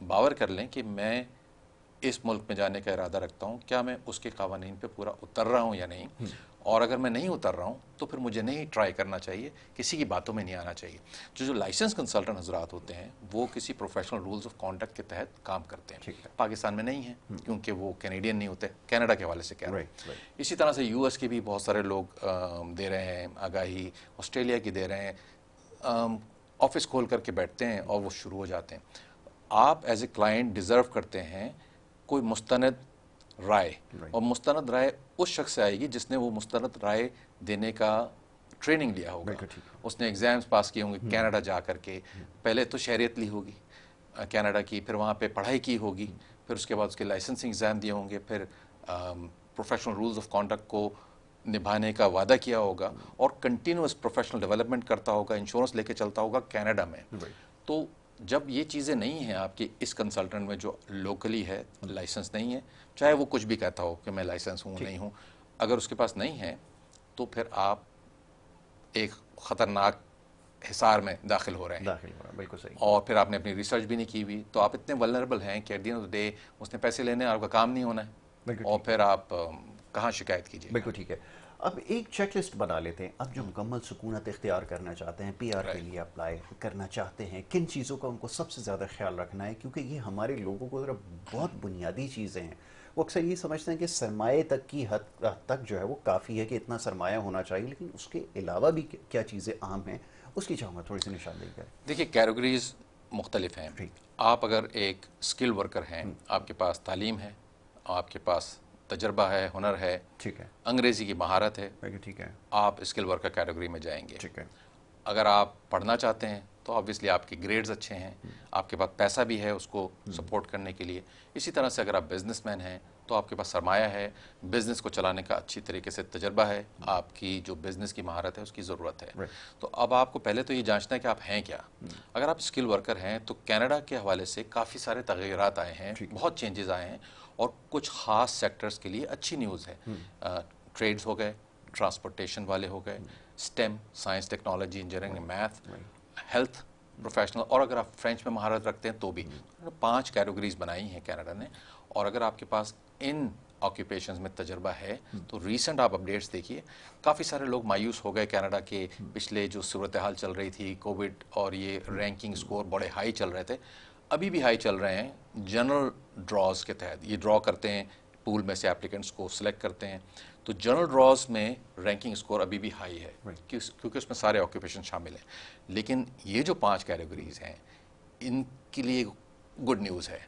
باور کر لیں کہ میں اس ملک میں جانے کا ارادہ رکھتا ہوں، کیا میں اس کے قوانین پہ پورا اتر رہا ہوں یا نہیں، اور اگر میں نہیں اتر رہا ہوں تو پھر مجھے نہیں ٹرائی کرنا چاہیے، کسی کی باتوں میں نہیں آنا چاہیے۔ جو لائسنس کنسلٹنٹ حضرات ہوتے ہیں وہ کسی پروفیشنل رولز آف کانڈکٹ کے تحت کام کرتے ہیں، پاکستان میں نہیں ہیں کیونکہ وہ کینیڈین نہیں ہوتے، کینیڈا کے حوالے سے کہہ رہا ہوں۔ اسی طرح سے یو ایس کے بھی بہت سارے لوگ دے رہے ہیں آگاہی، آسٹریلیا کی دے رہے ہیں، آفس کھول کر کے بیٹھتے ہیں اور وہ شروع ہو جاتے ہیں۔ آپ ایز اے کلائنٹ ڈیزرو کرتے ہیں کوئی مستند رائے، اور مستند رائے اس شخص سے آئے گی جس نے وہ مستند رائے دینے کا ٹریننگ لیا ہوگا، اس نے ایگزامز پاس کیے ہوں گے کینیڈا جا کر کے، پہلے تو شہریت لی ہوگی کینیڈا کی، پھر وہاں پہ پڑھائی کی ہوگی، پھر اس کے بعد اس کے لائسنسنگ ایگزام دیے ہوں گے، پھر پروفیشنل رولز آف کانڈکٹ کو نبھانے کا وعدہ کیا ہوگا، اور کنٹینیوس پروفیشنل ڈیولپمنٹ کرتا ہوگا، انشورنس لے کے چلتا ہوگا کینیڈا میں۔ تو جب یہ چیزیں نہیں ہیں آپ کی اس کنسلٹنٹ میں جو لوکلی ہے، لائسنس نہیں ہے، چاہے وہ کچھ بھی کہتا ہو کہ میں لائسنس ہوں نہیں ہوں، اگر اس کے پاس نہیں ہے تو پھر آپ ایک خطرناک حصار میں داخل ہو رہے ہیں، بالکل صحیح، اور پھر آپ نے اپنی ریسرچ بھی نہیں کی ہوئی، تو آپ اتنے ولنریبل ہیں کہ at the end of the day اس نے پیسے لینے آپ کا کام نہیں ہونا ہے، اور پھر آپ کہاں شکایت کیجیے۔ بالکل ٹھیک ہے۔ اب ایک چیک لسٹ بنا لیتے ہیں، اب جو مکمل سکونت اختیار کرنا چاہتے ہیں، پی آر کے لیے اپلائی کرنا چاہتے ہیں، کن چیزوں کا ان کو سب سے زیادہ خیال رکھنا ہے؟ کیونکہ یہ ہمارے لوگوں کو ذرا بہت بنیادی چیزیں ہیں، وہ اکثر یہ سمجھتے ہیں کہ سرمایہ تک کی حد تک جو ہے وہ کافی ہے کہ اتنا سرمایہ ہونا چاہیے، لیکن اس کے علاوہ بھی کیا چیزیں اہم ہیں، اس کی چاہوں گا تھوڑی سی نشاندہی کریں۔ دیکھیے کیٹیگریز مختلف ہیں۔ آپ اگر ایک اسکل ورکر ہیں، آپ کے پاس تعلیم ہے، آپ کے پاس تجربہ ہے، ہنر ہے، ٹھیک ہے، انگریزی کی مہارت ہے، ٹھیک ہے، آپ اسکل ورکر کیٹیگری میں جائیں گے۔ ٹھیک ہے، اگر آپ پڑھنا چاہتے ہیں تو آبویسلی آپ کی گریڈز اچھے ہیں، آپ کے پاس پیسہ بھی ہے اس کو سپورٹ کرنے کے لیے۔ اسی طرح سے اگر آپ بزنس مین ہیں تو آپ کے پاس سرمایہ ہے، بزنس کو چلانے کا اچھی طریقے سے تجربہ ہے، آپ کی جو بزنس کی مہارت ہے اس کی ضرورت ہے۔ تو اب آپ کو پہلے تو یہ جانچنا ہے کہ آپ ہیں کیا۔ اگر آپ اسکل ورکر ہیں تو کینیڈا کے حوالے سے کافی سارے تغیرات آئے ہیں، بہت چینجز آئے ہیں، اور کچھ خاص سیکٹرز کے لیے اچھی نیوز ہے۔ ٹریڈز ہو گئے، ٹرانسپورٹیشن والے ہو گئے، STEM, science technology engineering math, health professional, اور اگر آپ فرینچ میں مہارت رکھتے ہیں تو بھی 5 کیٹیگریز بنائی ہیں کینیڈا نے۔ اور اگر آپ کے پاس ان آکیوپیشنز میں تجربہ ہے تو ریسنٹ آپ اپڈیٹس دیکھیے، کافی سارے لوگ مایوس ہو گئے کینیڈا کے پچھلے جو صورتحال چل رہی تھی کووڈ، اور یہ رینکنگ سکور بڑے ہائی چل رہے تھے، ابھی بھی ہائی چل رہے ہیں۔ جنرل ڈراز کے تحت یہ ڈرا کرتے ہیں، پول میں سے اپلیکنٹس کو سلیکٹ کرتے ہیں، تو جنرل ڈراز میں رینکنگ سکور ابھی بھی ہائی ہے کیونکہ اس میں سارے آکیوپیشن شامل ہیں۔ لیکن یہ جو 5 کیٹیگریز ہیں ان کے لیے گڈ نیوز ہے،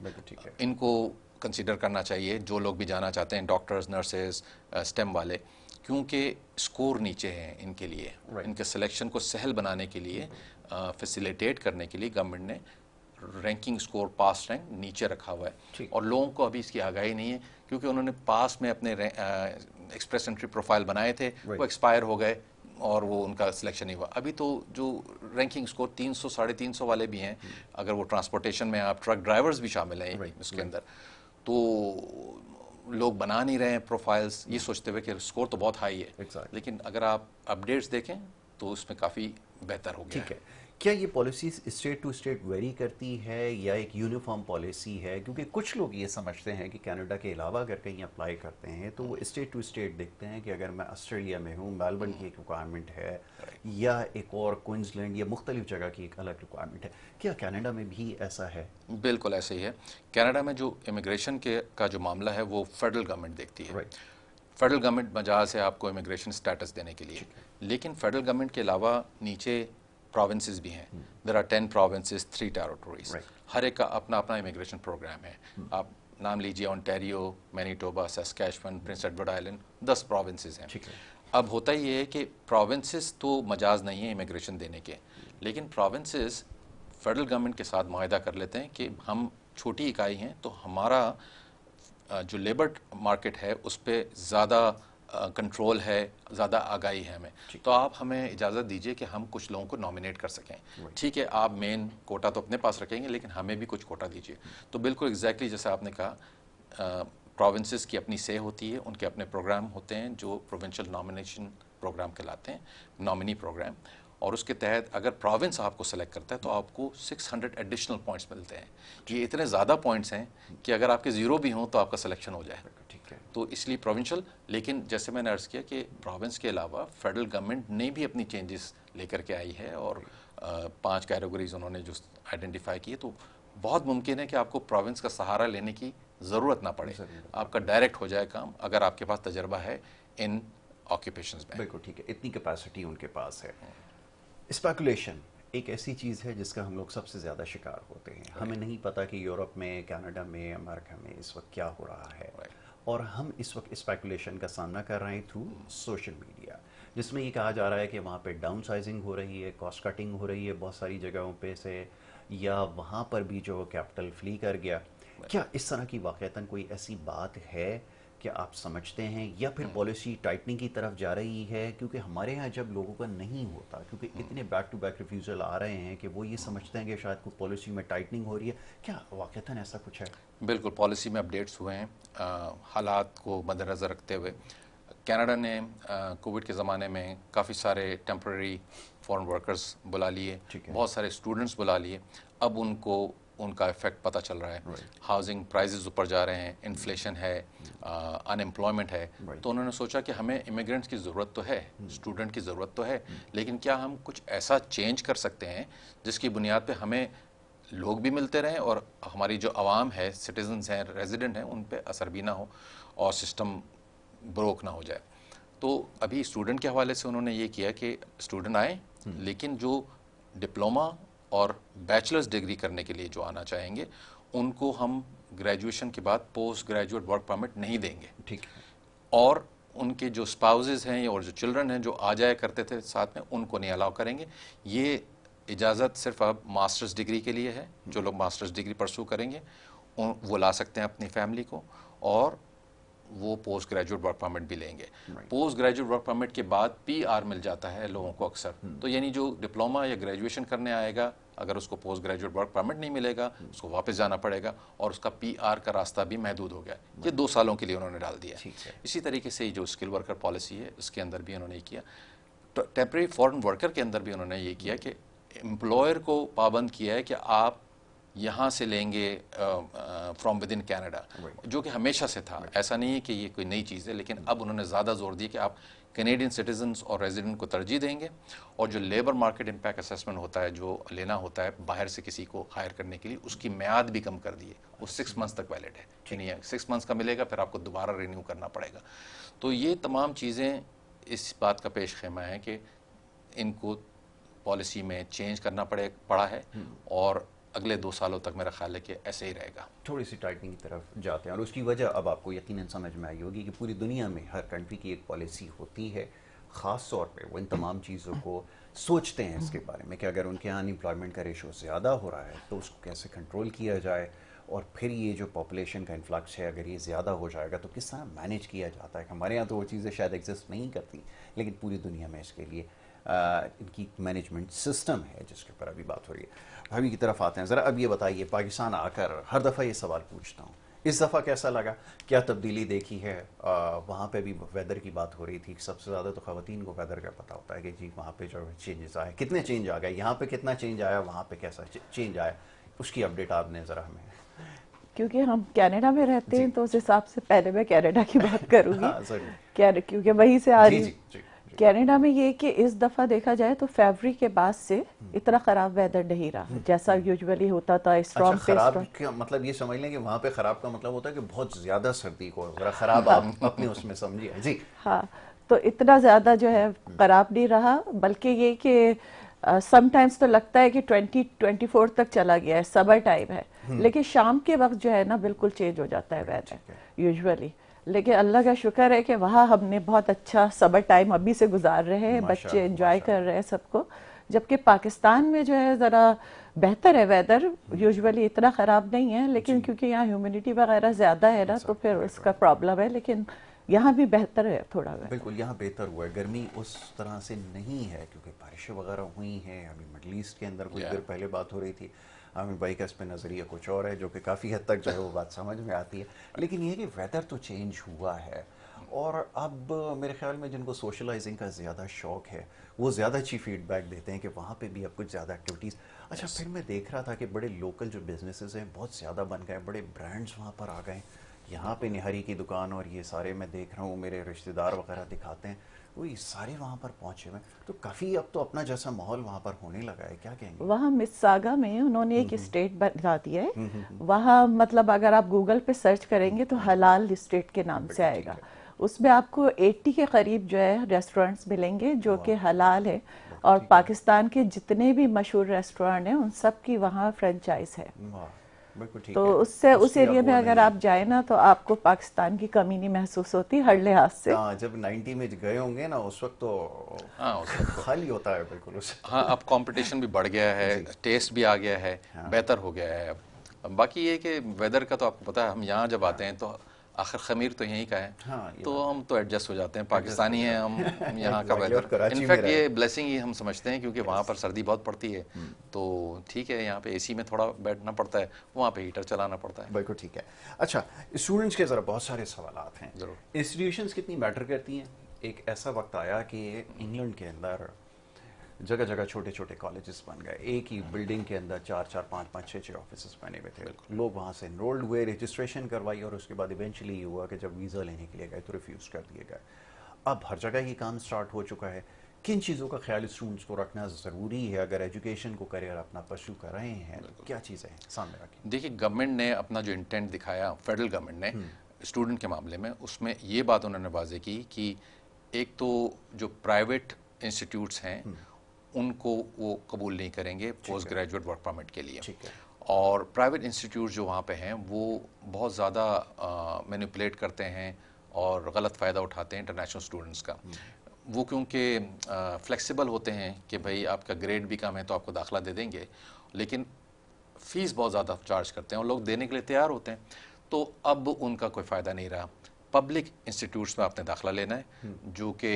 ان کو کنسیڈر کرنا چاہیے جو لوگ بھی جانا چاہتے ہیں، ڈاکٹرز، نرسز، اسٹیم والے، کیونکہ سکور نیچے ہیں ان کے لیے۔ ان کے سلیکشن کو سہل بنانے کے لیے، فیسیلیٹیٹ کرنے کے لیے گورنمنٹ نے رینکنگ سکور، پاس رینک نیچے رکھا ہوا ہے، اور لوگوں کو ابھی اس کی آگاہی نہیں ہے کیونکہ انہوں نے پاس میں اپنے ایکسپریس انٹری پروفائل بنائے تھے، وہ ایکسپائر ہو گئے اور وہ ان کا سلیکشن نہیں ہوا۔ ابھی تو جو رینکنگ سکور 300 350 والے بھی ہیں، اگر وہ ٹرانسپورٹیشن میں آپ ٹرک ڈرائیورز بھی شامل ہیں اس کے اندر، تو لوگ بنا نہیں رہے ہیں پروفائلز یہ سوچتے ہوئے کہ سکور تو بہت ہائی ہے، لیکن اگر آپ اپڈیٹس دیکھیں تو اس میں کافی بہتر ہو گیا ہے۔ کیا یہ policies state to state vary کرتی ہے یا ایک یونیفارم پالیسی ہے؟ کیونکہ کچھ لوگ یہ سمجھتے ہیں کہ کینیڈا کے علاوہ اگر کہیں اپلائی کرتے ہیں تو وہ اسٹیٹ ٹو اسٹیٹ دیکھتے ہیں کہ اگر میں آسٹریلیا میں ہوں، میلبرن کی ایک ریکوائرمنٹ ہے، یا ایک اور کوئنزلینڈ یا مختلف جگہ کی ایک الگ ریکوائرمنٹ ہے۔ کیا کینیڈا میں بھی ایسا ہے؟ بالکل ایسا ہی ہے۔ کینیڈا میں جو امیگریشن کا جو معاملہ ہے وہ فیڈرل گورنمنٹ دیکھتی ہے، فیڈرل گورنمنٹ مجاز ہے آپ کو امیگریشن سٹیٹس دینے کے لیے، لیکن فیڈرل گورنمنٹ کے علاوہ نیچے پروونسز بھی ہیں۔ دیر آر 10 provinces 3 territories، ہر ایک کا اپنا اپنا امیگریشن پروگرام ہے۔ آپ نام لیجیے، Ontario, Manitoba, Saskatchewan, Prince Edward Island, 10 provinces ہیں۔ اب ہوتا یہ ہے کہ پروونسز تو مجاز نہیں ہیں امیگریشن دینے کے، لیکن پروونسز فیڈرل گورنمنٹ کے ساتھ معاہدہ کر لیتے ہیں کہ ہم چھوٹی اکائی ہیں تو ہمارا جو لیبر مارکیٹ ہے اس پہ زیادہ کنٹرول ہے، زیادہ آگاہی ہے ہمیں، تو آپ ہمیں اجازت دیجئے کہ ہم کچھ لوگوں کو نامینیٹ کر سکیں۔ ٹھیک ہے، آپ مین کوٹا تو اپنے پاس رکھیں گے لیکن ہمیں بھی کچھ کوٹا دیجئے۔ تو بالکل ایگزیکٹلی جیسے آپ نے کہا، پروونسز کی اپنی سے ہوتی ہے، ان کے اپنے پروگرام ہوتے ہیں جو پروونشل نامینیشن پروگرام کہلاتے ہیں، نامنی پروگرام، اور اس کے تحت اگر پروونس آپ کو سلیکٹ کرتا ہے تو آپ کو 600 ایڈیشنل پوائنٹس ملتے ہیں. یہ اتنے زیادہ پوائنٹس ہیں کہ اگر آپ کے 0 بھی ہوں تو آپ کا سلیکشن ہو جائے. ٹھیک ہے. تو اس لیے پروونشل، لیکن جیسے میں نے عرض کیا کہ پروونس کے علاوہ فیڈرل گورنمنٹ نے بھی اپنی چینجز لے کر کے آئی ہے، اور 5 کیٹیگریز انہوں نے جو آئیڈینٹیفائی کی ہے. تو بہت ممکن ہے کہ آپ کو پروونس کا سہارا لینے کی ضرورت نہ پڑے، آپ کا ڈائریکٹ ہو جائے کام اگر آپ کے پاس تجربہ ہے ان آکیوپیشنز میں. بالکل ٹھیک ہے، اتنی کیپیسٹی ان کے پاس ہے. اسپیکولیشن ایک ایسی چیز ہے جس کا ہم لوگ سب سے زیادہ شکار ہوتے ہیں. ہمیں نہیں پتہ کہ یورپ میں، کینیڈا میں، امریکہ میں اس وقت کیا ہو رہا ہے، اور ہم اس وقت اسپیکولیشن کا سامنا کر رہے ہیں تھرو سوشل میڈیا، جس میں یہ کہا جا رہا ہے کہ وہاں پہ ڈاؤن سائزنگ ہو رہی ہے، کاسٹ کٹنگ ہو رہی ہے بہت ساری جگہوں پہ سے، یا وہاں پر بھی جو کیپٹل فلی کر گیا. کیا اس طرح کی واقعتاً کوئی ایسی بات ہے کہ آپ سمجھتے ہیں، یا پھر پالیسی ٹائٹننگ کی طرف جا رہی ہے؟ کیونکہ ہمارے ہاں جب لوگوں کا نہیں ہوتا، کیونکہ اتنے بیک ٹو بیک ریفیوزل آ رہے ہیں کہ وہ یہ سمجھتے ہیں کہ شاید کوئی پالیسی میں ٹائٹننگ ہو رہی ہے. کیا واقعتاً ایسا کچھ ہے؟ بالکل، پالیسی میں اپڈیٹس ہوئے ہیں حالات کو مد نظر رکھتے ہوئے. کینیڈا نے کووڈ کے زمانے میں کافی سارے ٹیمپرری فارن ورکرز بلا لیے، بہت سارے اسٹوڈنٹس بلا لیے. اب ان کو ان کا افیکٹ پتہ چل رہا ہے. ہاؤسنگ پرائزز اوپر جا رہے ہیں، انفلیشن ہے، ان امپلائمنٹ ہے. تو انہوں نے سوچا کہ ہمیں امیگرینٹس کی ضرورت تو ہے، اسٹوڈنٹ کی ضرورت تو ہے، لیکن کیا ہم کچھ ایسا چینج کر سکتے ہیں جس کی بنیاد پہ ہمیں لوگ بھی ملتے رہیں اور ہماری جو عوام ہے، سٹیزنز ہیں، ریزیڈنٹ ہیں، ان پہ اثر بھی نہ ہو اور سسٹم بروک نہ ہو جائے. تو ابھی اسٹوڈنٹ کے حوالے سے انہوں نے یہ کیا کہ اسٹوڈنٹ آئیں، لیکن جو ڈپلوما اور بیچلرز ڈگری کرنے کے لیے جو آنا چاہیں گے ان کو ہم گریجویشن کے بعد پوسٹ گریجویٹ ورک پرمٹ نہیں دیں گے. ٹھیک ہے. اور ان کے جو اسپاؤزز ہیں اور جو چلڈرن ہیں جو آ جایا کرتے تھے ساتھ میں، ان کو نہیں الاؤ کریں گے. یہ اجازت صرف اب ماسٹرز ڈگری کے لیے ہے. جو لوگ ماسٹرز ڈگری پرسو کریں گے وہ لا سکتے ہیں اپنی فیملی کو، اور وہ پوسٹ گریجویٹ ورک پرمٹ بھی لیں گے. پوسٹ گریجویٹ ورک پرمٹ کے بعد پی آر مل جاتا ہے لوگوں کو اکثر. تو یعنی جو ڈپلوما یا گریجویشن کرنے آئے گا، اگر اس کو پوسٹ گریجویٹ ورک پرمٹ نہیں ملے گا، اس کو واپس جانا پڑے گا، اور اس کا پی آر کا راستہ بھی محدود ہو گیا. یہ 2 سالوں کے لیے انہوں نے ڈال دیا. اسی طریقے سے جو اسکل ورکر پالیسی ہے اس کے اندر بھی انہوں نے یہ کیا. ٹیمپرری فارن ورکر کے اندر بھی انہوں نے یہ کیا کہ امپلائر کو پابند کیا ہے کہ آپ یہاں سے لیں گے فرام ود ان کینیڈا، جو کہ ہمیشہ سے تھا. ایسا نہیں ہے کہ یہ کوئی نئی چیز ہے، لیکن اب انہوں نے زیادہ زور دیا کہ آپ کینیڈین سٹیزنز اور ریزیڈنٹ کو ترجیح دیں گے. اور جو لیبر مارکیٹ امپیکٹ اسیسمنٹ ہوتا ہے جو لینا ہوتا ہے باہر سے کسی کو ہائر کرنے کے لیے، اس کی میعاد بھی کم کر دی ہے. وہ 6 منتھس تک ویلڈ ہے. یعنی 6 منتھس کا ملے گا، پھر آپ کو دوبارہ رینیو کرنا پڑے گا. تو یہ تمام چیزیں اس بات کا پیش خیمہ ہے کہ ان کو پالیسی میں چینج کرنا پڑا ہے، اور اگلے 2 سالوں تک میرا خیال ہے کہ ایسے ہی رہے گا. تھوڑی سی ٹائٹننگ کی طرف جاتے ہیں، اور اس کی وجہ اب آپ کو یقیناً سمجھ میں آئی ہوگی کہ پوری دنیا میں ہر کنٹری کی ایک پالیسی ہوتی ہے. خاص طور پہ وہ ان تمام چیزوں کو سوچتے ہیں اس کے بارے میں کہ اگر ان کے یہاں انپلائمنٹ کا ریشو زیادہ ہو رہا ہے تو اس کو کیسے کنٹرول کیا جائے، اور پھر یہ جو پاپولیشن کا انفلکس ہے اگر یہ زیادہ ہو جائے گا تو کس طرح مینیج کیا جاتا ہے. ہمارے یہاں تو وہ چیزیں شاید ایگزسٹ نہیں کرتی، لیکن پوری دنیا میں اس کے لیے ان کی مینجمنٹ سسٹم ہے جس کے اوپر ابھی بات ہو رہی ہے. بھابھی کی طرف آتے ہیں. ذرا اب یہ بتائیے، پاکستان آ کر ہر دفعہ یہ سوال پوچھتا ہوں، اس دفعہ کیسا لگا؟ کیا تبدیلی دیکھی ہے؟ وہاں پہ بھی ویدر کی بات ہو رہی تھی. سب سے زیادہ تو خواتین کو ویدر کا پتہ ہوتا ہے کہ جی وہاں پہ جو چینجز آئے، کتنے چینج آ گئے، یہاں پہ کتنا چینج آیا، وہاں پہ کیسا چینج آیا، اس کی اپڈیٹ آپ نے ذرا ہمیں. کیونکہ ہم کینیڈا میں رہتے ہیں تو اس حساب سے پہلے میں کینیڈا کی بات کروں گی، کیونکہ وہیں سے آ رہی. کینیڈا میں یہ کہ اس دفعہ دیکھا جائے تو فیبرری کے بعد سے اتنا خراب ویدر نہیں رہا جیسا یوجولی ہوتا تھا. خراب کا مطلب یہ سمجھ لیں کہ وہاں پہ خراب کا مطلب ہوتا ہے کہ بہت زیادہ سردی کو ذرا خراب آپ اپنے اس میں سمجھیے. جی ہاں، تو اتنا زیادہ جو ہے خراب نہیں رہا، بلکہ یہ کہ سم ٹائمز تو لگتا ہے کہ 2024 تک چلا گیا ہے، سمر ٹائم ہے، لیکن شام کے وقت جو ہے نا بالکل چینج ہو جاتا ہے ویدر یوجولی. لیکن اللہ کا شکر ہے کہ وہاں ہم نے بہت اچھا سمر ٹائم ابھی سے گزار رہے ہیں، بچے انجوائے کر رہے ہیں سب کو. جبکہ پاکستان میں جو ہے ذرا بہتر ہے ویدر، یوجولی اتنا خراب نہیں ہے، لیکن کیونکہ یہاں ہیومیڈیٹی وغیرہ زیادہ ہے نا تو پھر اس کا پرابلم ہے. لیکن یہاں بھی بہتر ہے تھوڑا. بالکل یہاں بہتر ہوا ہے. گرمی اس طرح سے نہیں ہے کیونکہ بارشیں وغیرہ ہوئی ہیں. ابھی مڈل ایسٹ کے اندر کچھ دیر پہلے بات ہو رہی تھی. عامر بھائی کا اس پہ نظریہ کچھ اور ہے جو کہ کافی حد تک جو ہے وہ بات سمجھ میں آتی ہے. لیکن یہ کہ ویدر تو چینج ہوا ہے، اور اب میرے خیال میں جن کو سوشلائزنگ کا زیادہ شوق ہے وہ زیادہ اچھی فیڈ بیک دیتے ہیں کہ وہاں پہ بھی اب کچھ زیادہ ایکٹیویٹیز. اچھا پھر میں دیکھ رہا تھا کہ بڑے لوکل جو بزنسز ہیں بہت زیادہ بن گئے, بڑے برانڈز وہاں پر آ گئے. یہاں پہ نہاری کی دکان اور یہ سارے میں دیکھ رہا ہوں, میرے رشتہ دار وغیرہ دکھاتے ہیں, وہی سارے وہاں پر پہنچے ہوئے. تو کافی اب تو اپنا جیسا ماحول وہاں پر ہونے لگا ہے, کیا کہیں گے؟ وہاں مساگا میں انہوں نے ایک اسٹیٹ بنا دیا ہے. وہاں مطلب اگر آپ گوگل پہ سرچ کریں گے تو حلال اسٹیٹ کے نام سے آئے گا. اس میں آپ کو 80 کے قریب جو ہے ریسٹورنٹس ملیں گے جو کہ حلال ہے, اور پاکستان کے جتنے بھی مشہور ریسٹورینٹ ہیں ان سب کی وہاں فرینچائز ہے. تو اس سے اس ایریا میں اگر آپ جائیں نا تو آپ کو پاکستان کی کمی نہیں محسوس ہوتی ہر لحاظ سے. ہاں جب 90 میں گئے ہوں گے نا اس وقت تو خالی ہوتا ہے بالکل. ہاں اب کمپٹیشن بھی بڑھ گیا ہے, ٹیسٹ بھی آ گیا ہے, بہتر ہو گیا ہے. اب باقی یہ کہ ویدر کا تو آپ کو پتا ہے, ہم یہاں جب آتے ہیں تو آخر خمیر تو یہیں کا ہے, تو ہم تو ایڈجسٹ ہو جاتے ہیں, پاکستانی ہیں ہم, یہاں کا ویدر انفیکٹ یہ بلیسنگ ہی ہم سمجھتے ہیں, کیونکہ وہاں پر سردی بہت پڑتی ہے. تو ٹھیک ہے, یہاں پہ اے سی میں تھوڑا بیٹھنا پڑتا ہے, وہاں پہ ہیٹر چلانا پڑتا ہے. بالکل ٹھیک ہے. اچھا اسٹوڈنٹس کے ذرا بہت سارے سوالات ہیں. ضرور. انسٹیٹیوشنس کتنی میٹر کرتی ہیں؟ ایک ایسا وقت آیا کہ انگلینڈ کے اندر جگہ جگہ چھوٹے چھوٹے کالجز بن گئے, ایک ہی بلڈنگ کے اندر 4 5 5 6 آفیسز بنے ہوئے تھے. لوگ وہاں سے انرولڈ ہوئے, رجسٹریشن کروائی, اور اس کے بعد ایونچولی یہ ہوا کہ جب ویزا لینے کے لیے گئے تو ریفیوز کر دیے گئے. اب ہر جگہ یہ کام سٹارٹ ہو چکا ہے. کن چیزوں کا خیال اسٹوڈنٹس کو رکھنا ضروری ہے اگر ایجوکیشن کو کریئر اپنا پرسو کر رہے ہیں؟ کیا چیزیں ہیں سامنے رکھیں؟ دیکھیے گورنمنٹ نے اپنا جو انٹینٹ دکھایا, فیڈرل گورنمنٹ نے اسٹوڈنٹ کے معاملے میں, اس میں یہ بات انہوں نے واضح کی کہ ایک تو جو پرائیویٹ انسٹیٹیوٹس ہیں ان کو وہ قبول نہیں کریں گے پوسٹ گریجویٹ ورک پرمٹ کے لیے, اور پرائیویٹ انسٹیٹیوٹ جو وہاں پہ ہیں وہ بہت زیادہ مینیپولیٹ کرتے ہیں اور غلط فائدہ اٹھاتے ہیں انٹرنیشنل اسٹوڈنٹس کا. وہ کیونکہ فلیکسیبل ہوتے ہیں کہ بھائی آپ کا گریڈ بھی کم ہے تو آپ کو داخلہ دے دیں گے, لیکن فیس بہت زیادہ چارج کرتے ہیں اور لوگ دینے کے لیے تیار ہوتے ہیں. تو اب ان کا کوئی فائدہ نہیں رہا. پبلک انسٹیٹیوٹس میں آپ نے داخلہ لینا ہے جو کہ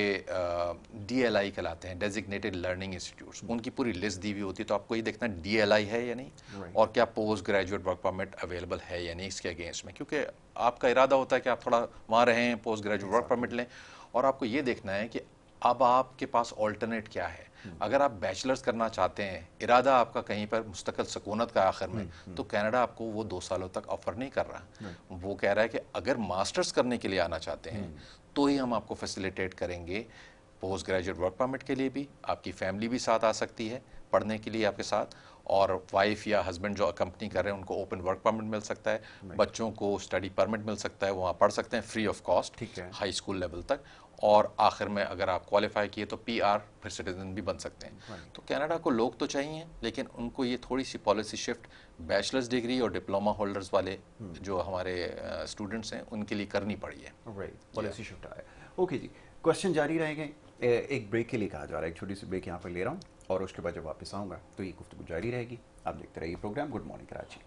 ڈی ایل آئی کہلاتے ہیں, ڈیزگنیٹڈ لرننگ انسٹیٹیوٹس. ان کی پوری لسٹ دی ہوئی ہوتی ہے, تو آپ کو یہ دیکھنا ہے ڈی ایل آئی ہے یا نہیں, اور کیا post graduate work permit available ہے یا نہیں اس کے اگینسٹ میں, کیونکہ آپ کا ارادہ ہوتا ہے کہ آپ تھوڑا وہاں رہیں, پوسٹ گریجویٹ ورک پرمٹ لیں, اور آپ کو یہ دیکھنا ہے کہ اب آپ کے پاس آلٹرنیٹ کیا ہے. اگر آپ بیچلرز کرنا چاہتے ہیں, ارادہ آپ کا کہیں پر مستقل سکونت کا آخر میں, تو کینیڈا آپ کو وہ 2 سالوں تک آفر نہیں کر رہا. وہ کہہ رہا ہے کہ اگر ماسٹرز کرنے کے لیے آنا چاہتے ہیں تو ہی ہم آپ کو فیسیلیٹیٹ کریں گے پوسٹ گریجویٹ ورک پرمٹ کے لیے بھی. آپ کی فیملی بھی ساتھ آ سکتی ہے پڑھنے کے لیے آپ کے ساتھ, اور وائف یا ہسبینڈ جو اکمپنی کر رہے ہیں ان کو اوپن ورک پرمٹ مل سکتا ہے, بچوں کو اسٹڈی پرمٹ مل سکتا ہے, وہاں پڑھ سکتے ہیں free of cost high school level تک, اور آخر میں اگر آپ کوالیفائی کیے تو پی آر پھر سٹیزن بھی بن سکتے ہیں. تو کینیڈا کو لوگ تو چاہیے, لیکن ان کو یہ تھوڑی سی پالیسی شفٹ بیچلرز ڈگری اور ڈپلوما ہولڈرز والے جو ہمارے اسٹوڈنٹس ہیں ان کے لیے کرنی پڑی ہے. پالیسی شفٹ آیا. اوکے جی, کوشچن جاری رہیں گے. ایک بریک کے لیے کہا جا رہا ہے, ایک چھوٹی سی بریک یہاں پہ لے رہا ہوں, اور اس کے بعد جب واپس آؤں گا تو یہ گفتگو جاری رہے گی. آپ دیکھتے رہیے program good morning Karachi.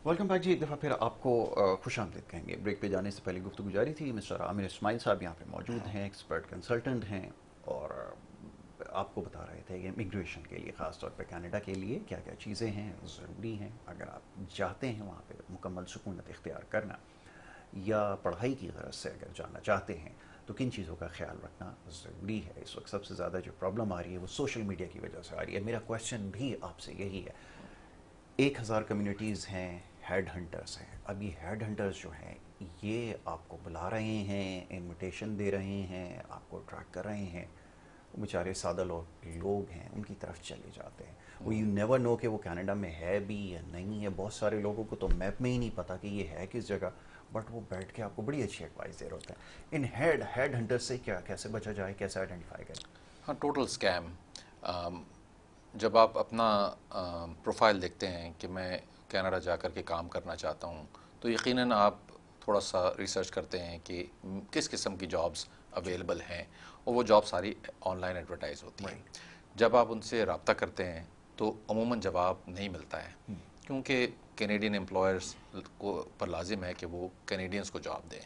Welcome back جی. ایک دفعہ پھر آپ کو خوش آمدید کہیں گے. بریک پہ جانے سے پہلے گفتگو جاری تھی. مسٹر عامر اسماعیل صاحب یہاں پہ موجود ہیں, ایکسپرٹ کنسلٹنٹ ہیں, اور آپ کو بتا رہے تھے کہ امیگریشن کے لیے, خاص طور پہ کینیڈا کے لیے کیا کیا چیزیں ہیں ضروری ہیں اگر آپ چاہتے ہیں وہاں پہ مکمل سکونت اختیار کرنا, یا پڑھائی کی غرض سے اگر جانا چاہتے ہیں تو کن چیزوں کا خیال رکھنا ضروری ہے. اس وقت سب سے زیادہ جو پرابلم آ رہی ہے وہ سوشل میڈیا کی وجہ سے آ رہی ہے. میرا کویشچن بھی آپ سے یہی ہے, 1000 کمیونٹیز ہیں, ہیڈ ہنٹرز ہیں. اب یہ ہیڈ ہنٹرز جو ہیں یہ آپ کو بلا رہے ہیں, انویٹیشن دے رہے ہیں, آپ کو ٹریک کر رہے ہیں, وہ بیچارے سادہ لوگ ہیں, ان کی طرف چلے جاتے ہیں. وہ یو نیور نو کہ وہ کینیڈا میں ہے بھی یا نہیں ہے. بہت سارے لوگوں کو تو میپ میں ہی نہیں پتا کہ یہ ہے کس جگہ, بٹ وہ بیٹھ کے آپ کو بڑی اچھی ایڈوائس دے رہے ہوتے ہیں. ان ہیڈ ہنٹرز سے کیسے بچا جائے, کیسے آئیڈینٹیفائی کریں؟ ہاں, ٹوٹل اسکیم. جب آپ اپنا پروفائل دیکھتے ہیں کہ میں کینیڈا جا کر کے کام کرنا چاہتا ہوں, تو یقیناً آپ تھوڑا سا ریسرچ کرتے ہیں کہ کس قسم کی جابس اویلیبل ہیں, اور وہ جاب ساری آن لائن ایڈورٹائز ہوتی ہیں. جب آپ ان سے رابطہ کرتے ہیں تو عموماً جواب نہیں ملتا ہے, کیونکہ کینیڈین امپلائرس کو پر لازم ہے کہ وہ کینیڈینس کو جاب دیں,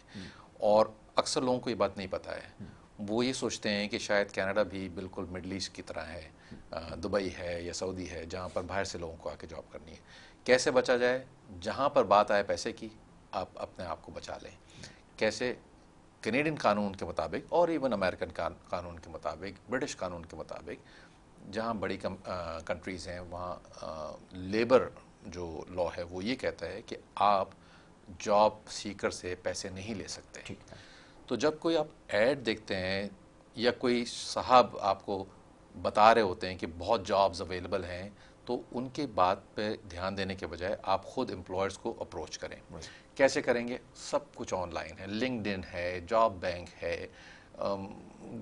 اور اکثر لوگوں کو یہ بات نہیں پتہ ہے. وہ یہ سوچتے ہیں کہ شاید کینیڈا بھی بالکل مڈل ایسٹ کی طرح ہے, دبئی ہے یا سعودی ہے, جہاں پر باہر سے لوگوں کو آ کے جاب کرنی ہے. کیسے بچا جائے؟ جہاں پر بات آئے پیسے کی, آپ اپنے آپ کو بچا لیں. کیسے؟ کینیڈین قانون کے مطابق اور ایون امریکن قانون کے مطابق, برٹش قانون کے مطابق, جہاں بڑی کنٹریز ہیں وہاں لیبر جو لا ہے وہ یہ کہتا ہے کہ آپ جاب سیکر سے پیسے نہیں لے سکتے. تو جب کوئی آپ ایڈ دیکھتے ہیں یا کوئی صاحب آپ کو بتا رہے ہوتے ہیں کہ بہت جابز اویلیبل ہیں, تو ان کی بات پہ دھیان دینے کے بجائے آپ خود امپلائرز کو اپروچ کریں. کیسے کریں گے؟ سب کچھ آن لائن ہے, لنکڈ ان ہے, جاب بینک ہے,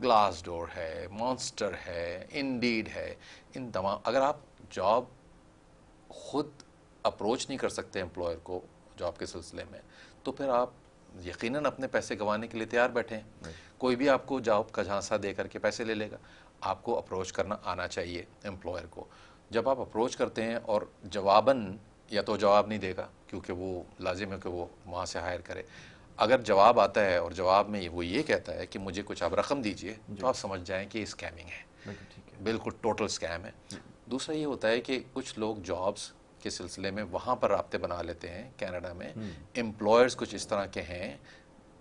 گلاس ڈور ہے, مانسٹر ہے, انڈیڈ ہے. ان تمام, اگر آپ جاب خود اپروچ نہیں کر سکتے امپلائر کو جاب کے سلسلے میں, تو پھر آپ یقیناً اپنے پیسے گنوانے کے لیے تیار بیٹھے ہیں. کوئی بھی آپ کو جاب کا جھانسا دے کر کے پیسے لے لے گا. آپ کو اپروچ کرنا آنا چاہیے امپلائر کو. جب آپ اپروچ کرتے ہیں اور جواباً یا تو جواب نہیں دے گا کیونکہ وہ لازم ہے کہ وہ وہاں سے ہائر کرے, اگر جواب آتا ہے اور جواب میں وہ یہ کہتا ہے کہ مجھے کچھ آپ رقم دیجئے, تو آپ سمجھ جائیں کہ اسکیمنگ ہے, بالکل ٹوٹل اسکیم ہے. دوسرا یہ ہوتا ہے کہ کچھ لوگ جابز کے سلسلے میں وہاں پر رابطے بنا لیتے ہیں کینیڈا میں. امپلائرز کچھ اس طرح کے ہیں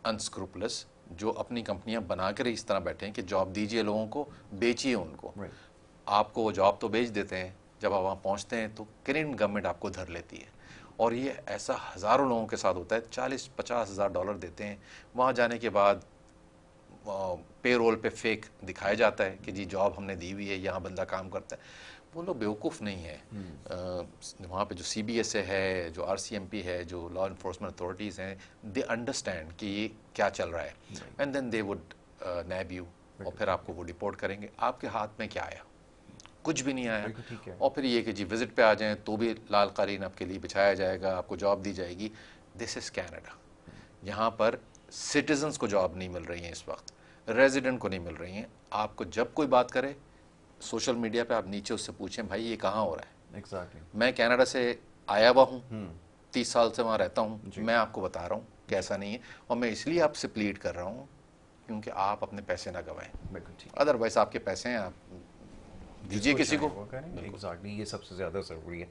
انسکروپلس, جو اپنی کمپنیاں بنا کر اس طرح بیٹھے ہیں کہ جاب دیجئے لوگوں کو, بیچیے ان کو. آپ کو وہ جاب تو بیچ دیتے ہیں, جب آپ وہاں پہنچتے ہیں تو کینیڈین گورنمنٹ آپ کو دھر لیتی ہے. اور یہ ایسا ہزاروں لوگوں کے ساتھ ہوتا ہے. 40-50 ہزار ڈالر دیتے ہیں, وہاں جانے کے بعد پے رول پہ فیک دکھایا جاتا ہے کہ جی جاب ہم نے دی ہوئی ہے, یہاں بندہ کام کرتا ہے. وہ لوگ بیوقوف نہیں ہیں. وہاں پہ جو سی بی ایس اے ہے, جو آر سی ایم پی ہے, جو لا انفورسمنٹ اتھارٹیز ہیں, دے انڈرسٹینڈ کہ یہ کیا چل رہا ہے, and then they would nab you, اور پھر آپ کو وہ ڈپورٹ کریں گے. آپ کے ہاتھ میں کیا آیا؟ کچھ بھی نہیں آیا. اور پھر یہ کہ جی وزٹ پہ آ جائیں تو بھی لال قالین آپ کے لیے بچھایا جائے گا, آپ کو جاب دی جائے گی. دس از کینیڈا. یہاں پر سٹیزنس کو جاب نہیں مل رہی ہیں اس وقت, ریزیڈنٹ کو نہیں مل رہی ہیں. آپ کو جب کوئی بات کرے سوشل میڈیا پہ, آپ نیچے اس سے پوچھیں بھائی یہ کہاں ہو رہا ہے. میں کینیڈا سے آیا ہوا ہوں, 30 سال سے وہاں رہتا ہوں, میں آپ کو بتا رہا ہوں کہ ایسا نہیں ہے. اور میں اس لیے آپ سے پلیڈ کر رہا ہوں کیونکہ آپ اپنے پیسے نہ گوائیں. ادروائز آپ کے پیسے ہیں, آپ دیجیے کسی کو. ایگزیکٹلی, یہ سب سے زیادہ ضروری ہے.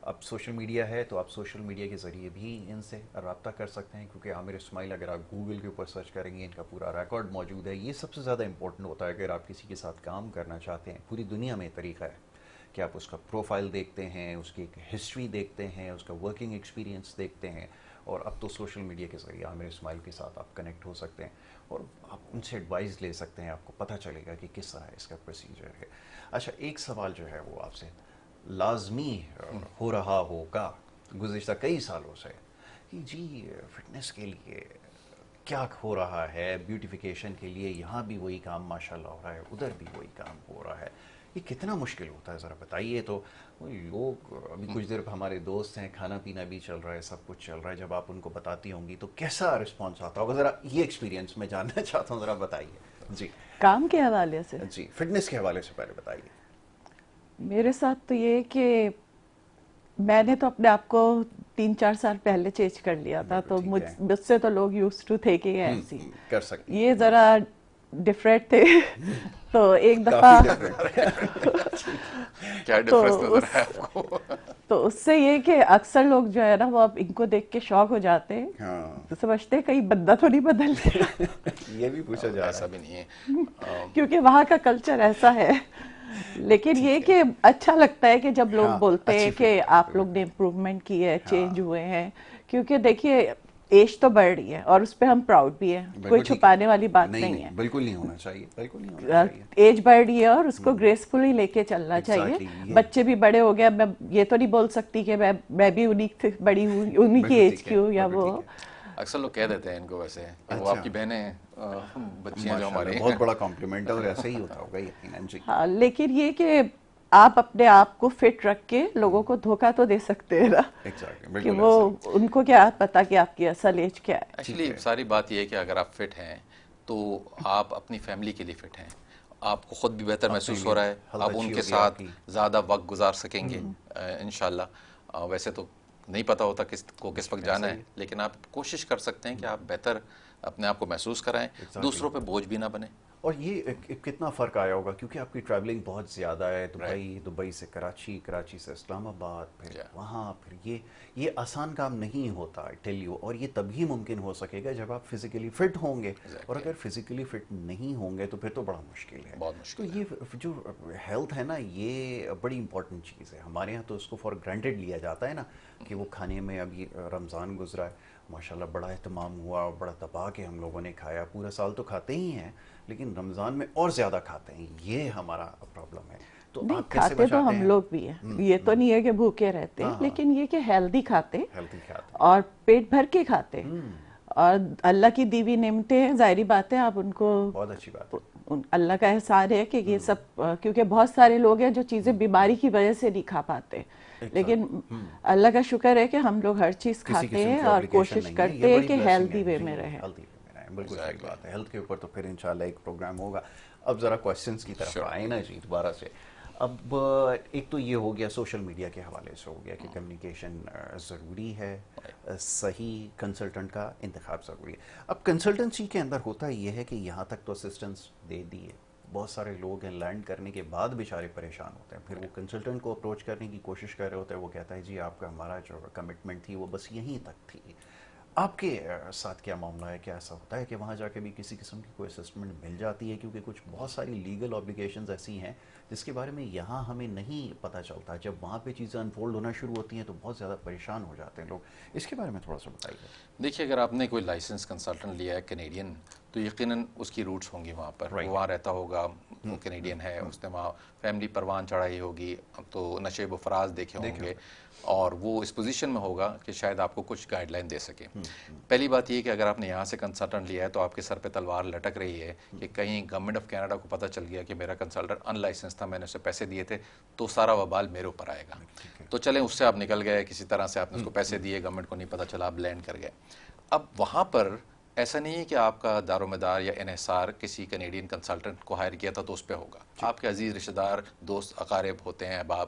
اب سوشل میڈیا ہے تو آپ سوشل میڈیا کے ذریعے بھی ان سے رابطہ کر سکتے ہیں, کیونکہ عامر اسماعیل اگر آپ گوگل کے اوپر سرچ کریں گے ان کا پورا ریکارڈ موجود ہے. یہ سب سے زیادہ امپورٹنٹ ہوتا ہے اگر آپ کسی کے ساتھ کام کرنا چاہتے ہیں. پوری دنیا میں طریقہ ہے کہ آپ اس کا پروفائل دیکھتے ہیں, اس کی ایک ہسٹری دیکھتے ہیں, اس کا ورکنگ ایکسپیرینس دیکھتے ہیں, اور اب تو سوشل میڈیا کے ذریعے عامر اسماعیل کے ساتھ آپ کنیکٹ ہو سکتے ہیں اور آپ ان سے ایڈوائز لے سکتے ہیں. آپ کو پتہ چلے گا کہ کس طرح اس کا پروسیجر ہے. اچھا, ایک سوال جو ہے وہ آپ سے لازمی ہو رہا ہوگا گزشتہ کئی سالوں سے کہ جی فٹنس کے لیے کیا ہو رہا ہے, بیوٹیفیکیشن کے لیے یہاں بھی وہی کام ماشاءاللہ ہو رہا ہے, ادھر بھی وہی کام ہو رہا ہے. یہ کتنا مشکل ہوتا ہے, ذرا بتائیے. تو لوگ ابھی کچھ دیر ہمارے دوست ہیں, کھانا پینا بھی چل رہا ہے, سب کچھ چل رہا ہے, جب آپ ان کو بتاتی ہوں گی تو کیسا رسپانس آتا ہوگا؟ ذرا یہ ایکسپیرینس میں جاننا چاہتا ہوں, ذرا بتائیے. جی, کام کے حوالے سے. جی, فٹنس کے حوالے سے پہلے بتائیے. میرے ساتھ تو یہ کہ میں نے تو اپنے آپ کو 3-4 سال پہلے چینج کر لیا تھا, تو مجھ سے تو لوگ یوز ٹو تھے کہ ایسی کر سکتے, یہ ذرا ڈفرینٹ تھے. تو ایک دفعہ تو اس سے یہ کہ اکثر لوگ جو ہے نا وہ اب ان کو دیکھ کے شوق ہو جاتے ہیں, تو سمجھتے ہیں کہیں بندہ تو نہیں بدل گیا. یہ بھی پوچھا جا ایسا بھی نہیں ہے کیونکہ وہاں کا کلچر ایسا ہے. لیکن یہ کہ اچھا لگتا ہے کہ جب لوگ بولتے ہیں کہ آپ لوگ نے امپروومنٹ کی ہے, چینج ہوئے ہیں. کیونکہ دیکھیے ایج تو بڑھ رہی ہے اور اس پہ ہم پراؤڈ بھی ہیں, کوئی چھپانے والی بات نہیں ہے. بالکل نہیں ہونا چاہیے, بالکل نہیں ہونا چاہیے. ایج بڑھ رہی ہے اور اس کو گریسفلی لے کے چلنا چاہیے. بچے بھی بڑے ہو گئے, میں یہ تو نہیں بول سکتی کہ میں بھی انہیں بڑی ہوں, انہیں کی ایج کی ہوں یا وہ. اکثر لوگ کہہ دیتے ہیں ان کو ویسے وہ آپ کی بہنیں بچیاں جو ہماری, بہت بڑا کمپلیمنٹ ہے, اور ایسا ہی ہوتا ہوگا یقیناً. جی ہاں, لیکن یہ کہ آپ اپنے آپ کو فٹ رکھ کے لوگوں کو دھوکہ تو دے سکتے ہیں نا, کہ وہ ان کو کیا پتا کہ آپ کی اصل ایج کیا ہے. ایکچولی ساری بات یہ ہے کہ اگر آپ فٹ ہیں تو آپ اپنی فیملی کے لیے فٹ ہیں, آپ کو خود بھی بہتر محسوس ہو رہا ہے, آپ ان کے ساتھ زیادہ وقت گزار سکیں گے انشاءاللہ. ویسے تو نہیں پتہ ہوتا کس کو کس وقت جانا ہے, لیکن آپ کوشش کر سکتے ہیں کہ آپ بہتر اپنے آپ کو محسوس کرائیں, دوسروں پہ بوجھ بھی نہ بنے. اور یہ کتنا فرق آیا ہوگا کیونکہ آپ کی ٹریولنگ بہت زیادہ ہے, دبئی سے کراچی, کراچی سے اسلام آباد, پھر وہاں, پھر یہ آسان کام نہیں ہوتا, آئی ٹیل یو. اور یہ تبھی ممکن ہو سکے گا جب آپ فزیکلی فٹ ہوں گے, اور اگر فزیکلی فٹ نہیں ہوں گے تو پھر تو بڑا مشکل ہے. تو یہ جو ہیلتھ ہے نا, یہ بڑی امپورٹنٹ چیز ہے. ہمارے یہاں تو اس کو فار گرانٹیڈ لیا جاتا ہے نا, کہ وہ کھانے میں, ابھی رمضان گزرا ہے ماشاءاللہ, بڑا اہتمام ہوا, بڑا دبا کے ہم لوگوں نے کھایا. پورا سال تو کھاتے ہی ہیں لیکن رمضان میں اور زیادہ کھاتے ہیں, یہ ہمارا پرابلم ہے. تو نہیں, آپ کیسے کھاتے تو بچاتے ہم ہیں؟ لوگ بھی ہیں, یہ تو نہیں ہے کہ بھوکے رہتے, لیکن یہ کہ ہیلدی کھاتے اور پیٹ بھر کے کھاتے, اور اللہ کی دی ہوئی نعمتیں ہیں, ظاہری بات ہے آپ ان کو, بہت اچھی بات ہے, اللہ کا احسان ہے کہ یہ سب, کیونکہ بہت سارے لوگ ہیں جو چیزیں بیماری کی وجہ سے نہیں کھا پاتے, لیکن اللہ کا شکر ہے کہ ہم لوگ ہر چیز کھاتے ہیں اور کوشش کرتے ہیں کہ ہیلدی وے میں رہیں. بالکل صحیح بات ہے. ہیلتھ کے اوپر تو پھر انشاءاللہ ایک پروگرام ہوگا. اب ذرا کویسچنس کی طرف آئے نا جی دوبارہ سے. اب ایک تو یہ ہو گیا سوشل میڈیا کے حوالے سے ہو گیا کہ کمیونیکیشن ضروری ہے, صحیح کنسلٹنٹ کا انتخاب ضروری ہے. اب کنسلٹنسی کے اندر ہوتا یہ ہے کہ یہاں تک تو اسسٹنس دے دیے, بہت سارے لوگ ہیں لینڈ کرنے کے بعد بیچارے پریشان ہوتے ہیں, پھر وہ کنسلٹنٹ کو اپروچ کرنے کی کوشش کر رہے ہوتے ہیں, وہ کہتا ہے جی آپ کا ہمارا جو کمٹمنٹ تھی وہ بس یہیں تک تھی. آپ کے ساتھ کیا معاملہ ہے, کیا ایسا ہوتا ہے کہ وہاں جا کے بھی کسی قسم کی کوئی اسسٹمنٹ مل جاتی ہے؟ کیونکہ کچھ بہت ساری لیگل اوبلیگیشنز ایسی ہیں جس کے بارے میں یہاں ہمیں نہیں پتہ چلتا, جب وہاں پہ چیزیں انفولڈ ہونا شروع ہوتی ہیں تو بہت زیادہ پریشان ہو جاتے ہیں لوگ. اس کے بارے میں تھوڑا سا بتائیے. دیکھیے, اگر آپ نے کوئی لائسنس کنسلٹنٹ لیا ہے کینیڈین, تو یقیناً اس کی روٹس ہوں گی وہاں پر, وہ وہاں رہتا ہوگا, وہ کینیڈین ہے, اس نے وہاں فیملی پروان چڑھائی ہوگی, تو نشیب و فراز دیکھے ہوں گے, اور وہ اس پوزیشن میں ہوگا کہ شاید آپ کو کچھ گائیڈ لائن دے سکے. پہلی بات یہ کہ اگر آپ نے یہاں سے کنسلٹنٹ لیا ہے تو آپ کے سر پہ تلوار لٹک رہی ہے کہ کہیں گورنمنٹ آف کینیڈا کو پتہ چل گیا کہ میرا کنسلٹنٹ ان لائسنس تھا, میں نے اسے پیسے دیے تھے, تو سارا وبال میرے اوپر آئے گا. تو چلیں اس سے آپ نکل گئے, کسی طرح سے آپ نے اس کو پیسے دیے, گورنمنٹ کو نہیں پتہ چلا, آپ لینڈ کر گئے. اب وہاں پر ایسا نہیں ہے کہ آپ کا دار و مدار یا انحصار کسی کینیڈین کنسلٹنٹ کو ہائر کیا تھا تو اس پہ ہوگا. آپ کے عزیز رشتہ دار, دوست, اقارب ہوتے ہیں, احباب,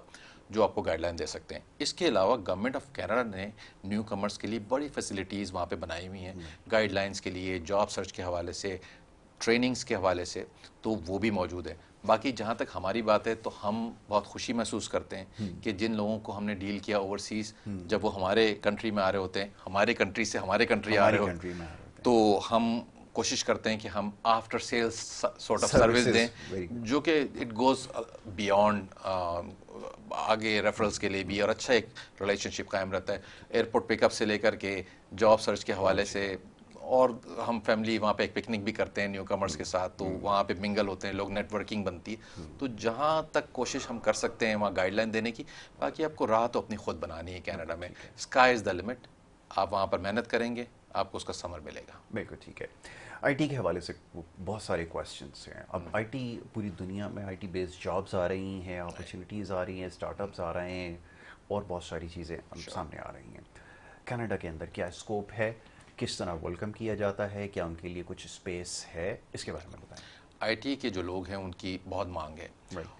جو آپ کو گائیڈ لائن دے سکتے ہیں. اس کے علاوہ گورنمنٹ آف کینیڈا نے نیو کمرس کے لیے بڑی فیسلٹیز وہاں پہ بنائی ہوئی ہیں, گائیڈ لائنس کے لیے, جاب سرچ کے حوالے سے, ٹریننگز کے حوالے سے, تو وہ بھی موجود ہے. باقی جہاں تک ہماری بات ہے تو ہم بہت خوشی محسوس کرتے ہیں کہ جن لوگوں کو ہم نے ڈیل کیا اوورسیز, جب وہ ہمارے کنٹری میں آ رہے ہوتے ہیں, ہمارے کنٹری سے ہمارے کنٹری آ رہے ہوتے ہیں, تو ہم کوشش کرتے ہیں کہ ہم after sales sort of service دیں, جو کہ اٹ گوز بیونڈ, آگے ریفرنس کے لیے بھی, اور اچھا ایک ریلیشن شپ قائم رہتا ہے, ایئرپورٹ پک اپ سے لے کر کے جاب سرچ کے حوالے سے. اور ہم فیملی وہاں پہ ایک پکنک بھی کرتے ہیں نیو کمرس کے ساتھ, تو وہاں پہ منگل ہوتے ہیں لوگ, نیٹ ورکنگ بنتی ہے. تو جہاں تک کوشش ہم کر سکتے ہیں وہاں گائیڈ لائن دینے کی. باقی آپ کو راہ تو اپنی خود بنانی ہے کینیڈا میں, اسکائی از دا لمٹ. آپ وہاں پر محنت کریں گے, آپ کو اس کا ثمر ملے گا. بالکل ٹھیک ہے. آئی ٹی کے حوالے سے بہت سارے کویسچنس ہیں. اب آئی ٹی, پوری دنیا میں آئی ٹی بیسڈ جابز آ رہی ہیں, اپرچونیٹیز آ رہی ہیں, اسٹارٹ اپس آ رہے ہیں, اور بہت ساری چیزیں سامنے آ رہی ہیں. کینیڈا کے اندر کیا اسکوپ ہے, کس طرح ویلکم کیا جاتا ہے, کیا ان کے لیے کچھ اسپیس ہے, اس کے بارے میں بتائیں. آئی ٹی کے جو لوگ ہیں ان کی بہت مانگ ہے,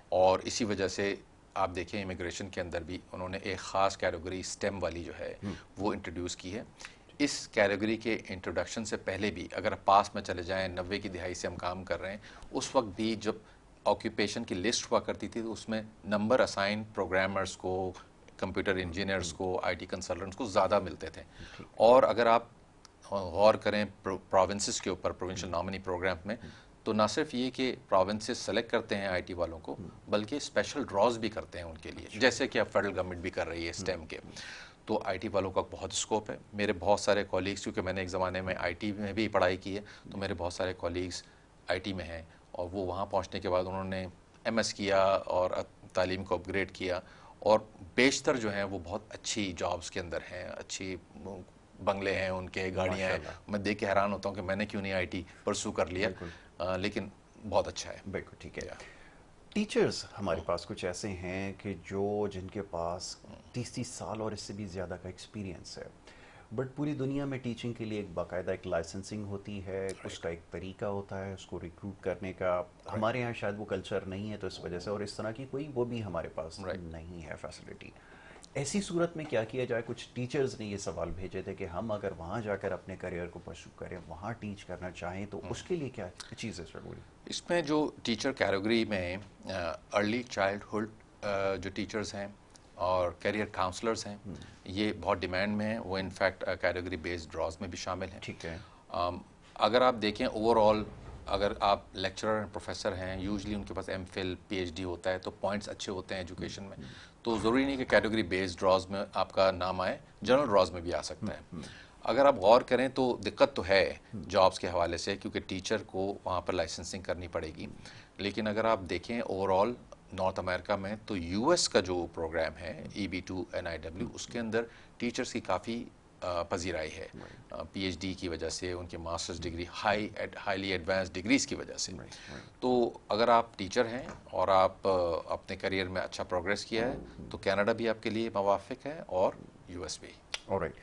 اور اسی وجہ سے آپ دیکھیں امیگریشن کے اندر بھی انہوں نے ایک خاص کیٹیگری اسٹیم والی جو ہے وہ انٹروڈیوس کی ہے. اس کیٹیگری کے انٹروڈکشن سے پہلے بھی اگر پاس میں چلے جائیں, 90 کی دہائی سے ہم کام کر رہے ہیں, اس وقت بھی جب آکیوپیشن کی لسٹ ہوا کرتی تھی تو اس میں نمبر اسائن پروگرامرز کو, کمپیوٹر انجینئرز کو, آئی ٹی کنسلٹنٹس کو زیادہ ملتے تھے. اور اگر آپ غور کریں پروونسز کے اوپر, پروونشل نامنی پروگرام میں, تو نہ صرف یہ کہ پروونسز سلیکٹ کرتے ہیں آئی ٹی والوں کو, بلکہ اسپیشل ڈراز بھی کرتے ہیں ان کے لیے, جیسے کہ اب فیڈرل گورنمنٹ بھی کر رہی ہے اسٹیم کے. تو آئی ٹی والوں کا بہت اسکوپ ہے. میرے بہت سارے کولیگس, کیونکہ میں نے ایک زمانے میں آئی ٹی میں بھی پڑھائی کی ہے, تو میرے بہت سارے کولیگس آئی ٹی میں ہیں, اور وہ وہاں پہنچنے کے بعد انہوں نے ایم ایس کیا اور تعلیم کو اپ گریڈ کیا, اور بیشتر جو ہیں وہ بہت اچھی جابس کے اندر ہیں, اچھی بنگلے ہیں ان کے, گاڑیاں ہیں. میں دیکھ کے حیران ہوتا ہوں کہ میں نے کیوں نہیں آئی ٹی پرسو کر لیا, لیکن بہت اچھا ہے. بالکل ٹھیک ہے. ٹیچرز ہمارے پاس کچھ ایسے ہیں کہ جن کے پاس 30 سال اور اس سے بھی زیادہ کا ایکسپیرینس ہے, بٹ پوری دنیا میں ٹیچنگ کے لیے ایک باقاعدہ ایک لائسنسنگ ہوتی ہے, اس کا ایک طریقہ ہوتا ہے اس کو ریکروٹ کرنے کا. ہمارے یہاں شاید وہ کلچر نہیں ہے, تو اس وجہ سے, اور اس طرح کی کوئی وہ بھی ہمارے پاس نہیں ہے فیسلٹی. ایسی صورت میں کیا کیا جائے؟ کچھ ٹیچرز نے یہ سوال بھیجے تھے کہ ہم اگر وہاں جا کر اپنے کریئر کو پرسو کریں، وہاں ٹیچ کرنا چاہیں، تو اس کے لیے کیا چیزیں ضروری؟ اس میں جو ٹیچر کیٹیگری میں ارلی چائلڈہڈ جو ٹیچرز ہیں اور کیریئر کاؤنسلرز ہیں، یہ بہت ڈیمانڈ میں ہیں، وہ انفیکٹ کیٹیگری بیسڈ ڈراز میں بھی شامل ہیں. ٹھیک ہے. اگر آپ دیکھیں اوور آل، اگر آپ لیکچرر پروفیسر ہیں، یوزلی ان کے پاس M Phil P H D ہوتا ہے، تو پوائنٹس اچھے ہوتے ہیں ایجوکیشن میں، تو ضروری نہیں کہ کیٹیگری بیسڈ ڈراز میں آپ کا نام آئے، جنرل ڈراز میں بھی آ سکتا ہے. اگر آپ غور کریں تو دقت تو ہے جابس کے حوالے سے، کیونکہ ٹیچر کو وہاں پر لائسنسنگ کرنی پڑے گی. لیکن اگر آپ دیکھیں اوور آل نارتھ امریکہ میں، تو یو ایس کا جو پروگرام ہے EB2 NIW، اس کے اندر ٹیچرز کی کافی پذیرائی ہے، پی ایچ ڈی کی وجہ سے، ان کے masters degree, highly advance degrees کی وجہ سے. تو اگر آپ ٹیچر ہیں اور آپ اپنے کریئر میں اچھا پروگریس کیا ہے، تو کینیڈا بھی آپ کے لیے موافق ہے اور یو ایس بھی. آلرائٹ.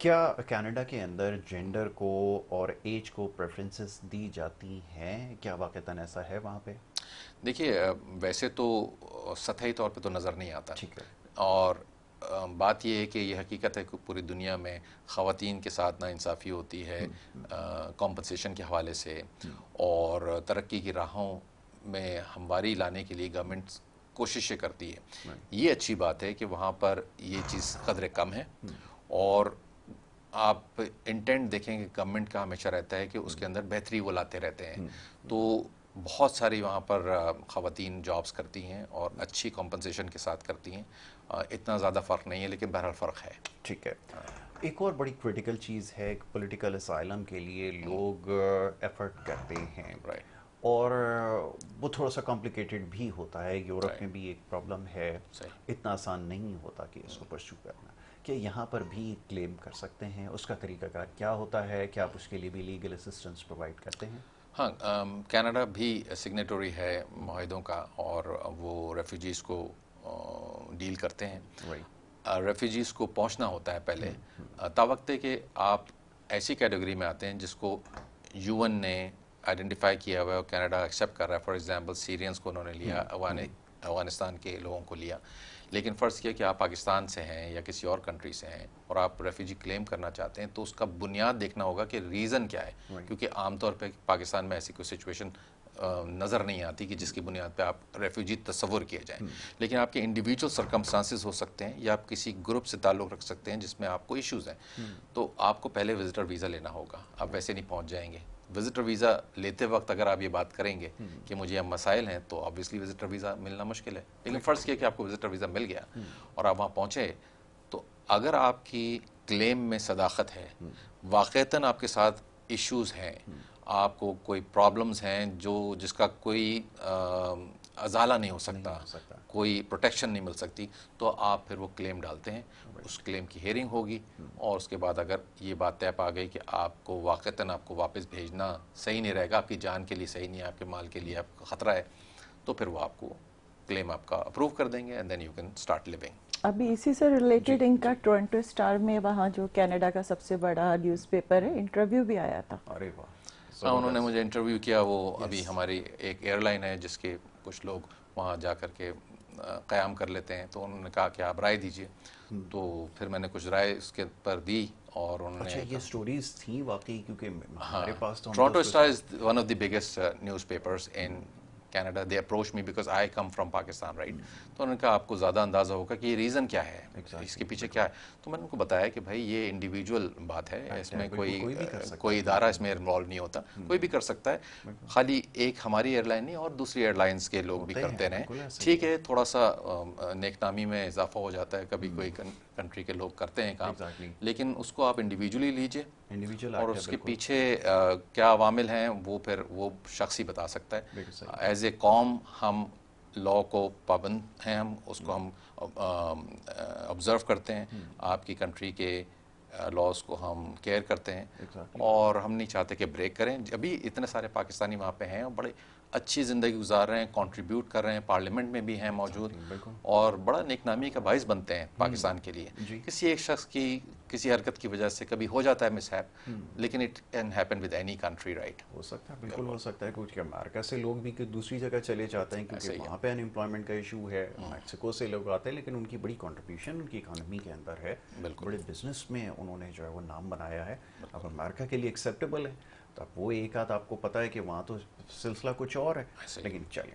کیا کینیڈا کے اندر جینڈر کو اور ایج کو پریفرنسز دی جاتی ہیں؟ کیا واقعتاً ایسا ہے وہاں پہ؟ دیکھیے، ویسے تو سطحی طور پہ تو نظر نہیں آتا، ٹھیک ہے. اور بات یہ ہے کہ یہ حقیقت ہے کہ پوری دنیا میں خواتین کے ساتھ ناانصافی ہوتی ہے کمپنسیشن کے حوالے سے، اور ترقی کی راہوں میں ہمواری لانے کے لیے گورنمنٹ کوششیں کرتی ہے. یہ اچھی بات ہے کہ وہاں پر یہ چیز قدرے کم ہے، اور آپ انٹینٹ دیکھیں کہ گورنمنٹ کا ہمیشہ رہتا ہے کہ اس کے اندر بہتری وہ لاتے رہتے ہیں. تو بہت ساری وہاں پر خواتین جابس کرتی ہیں اور اچھی کمپنسیشن کے ساتھ کرتی ہیں. اتنا زیادہ فرق نہیں ہے، لیکن بہرحال فرق ہے. ٹھیک ہے. ایک اور بڑی کریٹیکل چیز ہے کہ پولیٹیکل اسائلم کے لیے لوگ ایفرٹ کرتے ہیں، اور وہ تھوڑا سا کمپلیکیٹڈ بھی ہوتا ہے. یورپ میں بھی ایک پرابلم ہے، اتنا آسان نہیں ہوتا کہ اس کو پرسو کرنا. کہ یہاں پر بھی کلیم کر سکتے ہیں؟ اس کا طریقہ کار کیا ہوتا ہے؟ کیا آپ اس کے لیے بھی لیگل اسسٹنس پرووائڈ کرتے ہیں؟ ہاں، کینیڈا بھی سگنیٹری ہے معاہدوں کا، اور وہ ریفیوجیز کو ڈیل کرتے ہیں. ریفیوجیز کو پہنچنا ہوتا ہے پہلے، تاوقت ہے کہ آپ ایسی کیٹیگری میں آتے ہیں جس کو UN نے آئیڈینٹیفائی کیا ہوا ہے اور کینیڈا ایکسیپٹ کر رہا ہے. فار ایگزامپل سیرینز کو انہوں نے لیا، افغانستان کے لوگوں کو لیا. لیکن فرض کیا کہ آپ پاکستان سے ہیں یا کسی اور کنٹری سے ہیں اور آپ ریفیوجی کلیم کرنا چاہتے ہیں، تو اس کا بنیاد دیکھنا ہوگا کہ ریزن کیا ہے. کیونکہ عام طور پہ پاکستان میں ایسی کوئی سچویشن نظر نہیں آتی کہ جس کی بنیاد پہ آپ ریفیوجی تصور کیے جائیں. لیکن آپ کے انڈیویجول سرکمسٹانسز ہو سکتے ہیں، یا آپ کسی گروپ سے تعلق رکھ سکتے ہیں جس میں آپ کو ایشوز ہیں. تو آپ کو پہلے وزٹر ویزا لینا ہوگا، آپ ویسے نہیں پہنچ جائیں گے. وزٹر ویزا لیتے وقت اگر آپ یہ بات کریں گے کہ مجھے اب مسائل ہیں، تو آبویسلی وزٹر ویزا ملنا مشکل ہے. لیکن فرض کیا کہ آپ کو وزٹر ویزا مل گیا اور آپ وہاں پہنچے، تو اگر آپ کی کلیم میں صداقت ہے، واقعتاً آپ کے ساتھ ایشوز ہیں، آپ کو کوئی پرابلمز ہیں جس کا کوئی ازالہ نہیں ہو سکتا، کوئی پروٹیکشن نہیں مل سکتی، تو آپ پھر وہ کلیم ڈالتے ہیں. اس کلیم کی ہیئرنگ ہوگی، اور اس کے بعد اگر یہ بات طے پا گئی کہ آپ کو واقعتاً آپ کو واپس بھیجنا صحیح نہیں رہے گا، آپ کی جان کے لیے صحیح نہیں ہے، آپ کے مال کے لیے آپ کا خطرہ ہے، تو پھر وہ آپ کو کلیم آپ کا اپروو کر دیں گے، and then you can start living. ابھی اسی سے ریلیٹڈ ان کا ٹورنٹو اسٹار میں، وہاں جو کینیڈا کا سب سے بڑا نیوز پیپر ہے، انٹرویو بھی آیا تھا. ارے واہ. ہاں، انہوں نے مجھے انٹرویو کیا. وہ ابھی ہماری ایک ایئر لائن ہے جس کے کچھ لوگ وہاں جا کر کے قیام کر لیتے ہیں، تو انہوں نے کہا کہ آپ رائے دیجئے. تو پھر میں نے کچھ رائے اس کے پر دی، اور انہوں نے... اچھا، یہ سٹوریز تھیں واقعی؟ کیونکہ ہمارے پاس تو... Toronto star is one of the biggest news papers in Canada. They approach me because I come from Pakistan, right. تو انہوں نے کہا آپ کو زیادہ اندازہ ہوگا کہ یہ ریزن کیا ہے، اس کے پیچھے کیا ہے. تو میں نے ان کو بتایا کہ بھائی یہ انڈیویجول بات ہے، اس میں کوئی ادارہ اس میں انوالو نہیں ہوتا، کوئی بھی کر سکتا ہے. خالی ایک ہماری ایئر لائن نہیں، اور دوسری ایئر لائنس کے لوگ بھی کرتے رہیں. ٹھیک ہے، تھوڑا سا نیک نامی میں اضافہ ہو جاتا ہے، کبھی کوئی کنٹری کے لوگ کرتے ہیں کام، لیکن اس کو آپ انڈیویجولی لیجئے، اور اس کے پیچھے کیا عوامل ہیں وہ پھر وہ شخص ہی بتا سکتا ہے. ایز اے قوم ہم لا کو پابند ہیں، ہم اس کو ہم آبزرو کرتے ہیں، آپ کی کنٹری کے لاس کو ہم کیئر کرتے ہیں، اور ہم نہیں چاہتے کہ بریک کریں. ابھی اتنے سارے پاکستانی وہاں پہ ہیں، اور بڑے اچھی زندگی گزار رہے ہیں, کنٹریبیوٹ کر رہے ہیں, پارلیمنٹ میں بھی ہیں موجود, اور بڑا نیک نامی کا باعث بنتے ہیں پاکستان کے لیے. کسی ایک شخص کی کسی حرکت کی وجہ سے کبھی ہو جاتا ہے مس ہیپ, لیکن it can happen with any country, right. ہو سکتا ہے, بالکل ہو سکتا ہے. کچھ امریکہ سے لوگ بھی دوسری جگہ چلے جاتے ہیں کیونکہ وہاں پہ ان امپلائمنٹ کا ایشو ہے. میکسیکو سے لوگ آتے ہیں لیکن ان کی بڑی کنٹریبیوشن ان کی اکانومی کے اندر ہے, بڑے بزنس میں انہوں نے جو ہے وہ نام بنایا ہے. اب امریکہ کے لیے ایکسیپٹیبل ہے تو اب وہ ایک آدھ آپ کو پتہ ہے کہ وہاں تو سلسلہ کچھ اور ہے. لیکن چلیں,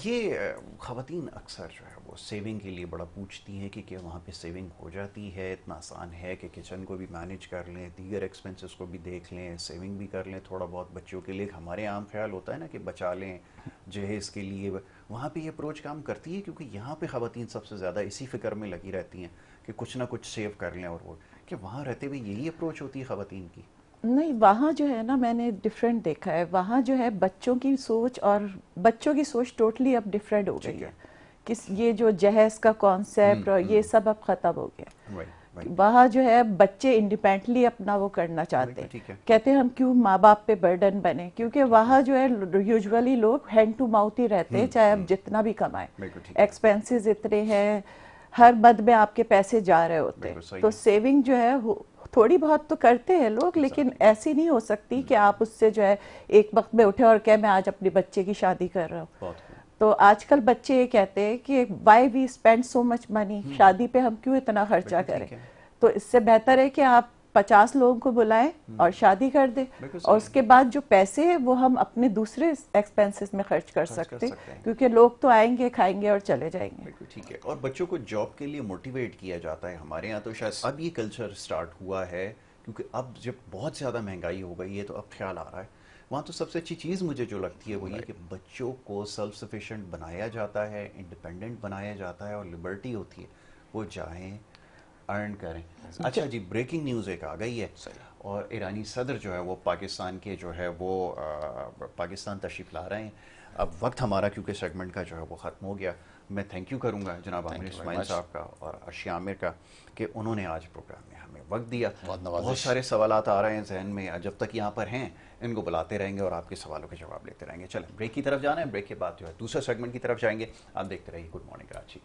یہ خواتین اکثر جو ہے وہ سیونگ کے لیے بڑا پوچھتی ہیں کہ وہاں پہ سیونگ ہو جاتی ہے, اتنا آسان ہے کہ کچن کو بھی مینیج کر لیں, دیگر ایکسپنسز کو بھی دیکھ لیں, سیونگ بھی کر لیں تھوڑا بہت بچوں کے لیے. ہمارے عام خیال ہوتا ہے نا کہ بچا لیں جہیز کے لیے. وہاں پہ یہ اپروچ کام کرتی ہے کیونکہ یہاں پہ خواتین سب سے زیادہ اسی فکر میں لگی رہتی ہیں کہ کچھ نہ کچھ سیو کر لیں, اور وہ کہ وہاں رہتے ہوئے یہی اپروچ ہوتی ہے خواتین کی. نہیں, وہاں جو ہے نا میں نے ڈفرینٹ دیکھا ہے. وہاں جو ہے بچوں کی سوچ اور بچوں کی سوچ ٹوٹلی اب ڈفرینٹ ہو گئی ہے. یہ جو جہیز کا کانسیپٹ اور یہ سب اب ختم ہو گیا. وہاں جو ہے بچے انڈیپینڈنٹلی اپنا وہ کرنا چاہتے ہیں, کہتے ہیں ہم کیوں ماں باپ پہ برڈن بنے, کیونکہ وہاں جو ہے یوزولی لوگ ہینڈ ٹو ماؤتھ ہی رہتے ہیں, چاہے آپ جتنا بھی کمائیں. ایکسپینسز اتنے ہیں, ہر مد میں آپ کے پیسے جا رہے ہوتے ہیں. تو سیونگ جو ہے تھوڑی بہت تو کرتے ہیں لوگ, لیکن ایسی نہیں ہو سکتی کہ آپ اس سے جو ہے ایک وقت میں اٹھے اور کہے میں آج اپنے بچے کی شادی کر رہا ہوں. تو آج کل بچے یہ کہتے ہیں کہ وائی وی اسپینڈ سو مچ منی, شادی پہ ہم کیوں اتنا خرچہ کریں. تو اس سے بہتر ہے کہ آپ 50 لوگوں کو بلائیں اور شادی کر دیں, اور اس کے بعد جو پیسے ہیں وہ ہم اپنے دوسرے ایکسپینسز میں خرچ کر سکتے ہیں, کیونکہ لوگ تو آئیں گے, کھائیں گے اور چلے جائیں گے. بالکل ٹھیک ہے. اور بچوں کو جاب کے لیے موٹیویٹ کیا جاتا ہے. ہمارے یہاں تو شاید اب یہ کلچر سٹارٹ ہوا ہے کیونکہ اب جب بہت زیادہ مہنگائی ہو گئی ہے تو اب خیال آ رہا ہے. وہاں تو سب سے اچھی چیز مجھے جو لگتی ہے وہ یہ کہ بچوں کو سیلف سفیشینٹ بنایا جاتا ہے, انڈیپینڈنٹ بنایا جاتا ہے, اور لبرٹی ہوتی ہے, وہ جائیں ارن کریں. اچھا جی, بریکنگ نیوز ایک آ گئی ہے, اور ایرانی صدر جو ہے وہ پاکستان کے جو ہے وہ پاکستان تشریف لا رہے ہیں. اب وقت ہمارا کیونکہ سیگمنٹ کا جو ہے وہ ختم ہو گیا. میں تھینک یو کروں گا جناب عامر اسماعیل صاحب کا اور ارشیا عامر کا کہ انہوں نے آج پروگرام میں ہمیں وقت دیا. بہت سارے سوالات آ رہے ہیں ذہن میں, جب تک یہاں پر ہیں ان کو بلاتے رہیں گے اور آپ کے سوالوں کے جواب لیتے رہیں گے. چلیں بریک کی طرف جانا ہے, بریک کے بعد جو ہے دوسرے سیگمنٹ کی طرف جائیں گے. آپ دیکھتے رہیے گڈ مارننگ کراچی.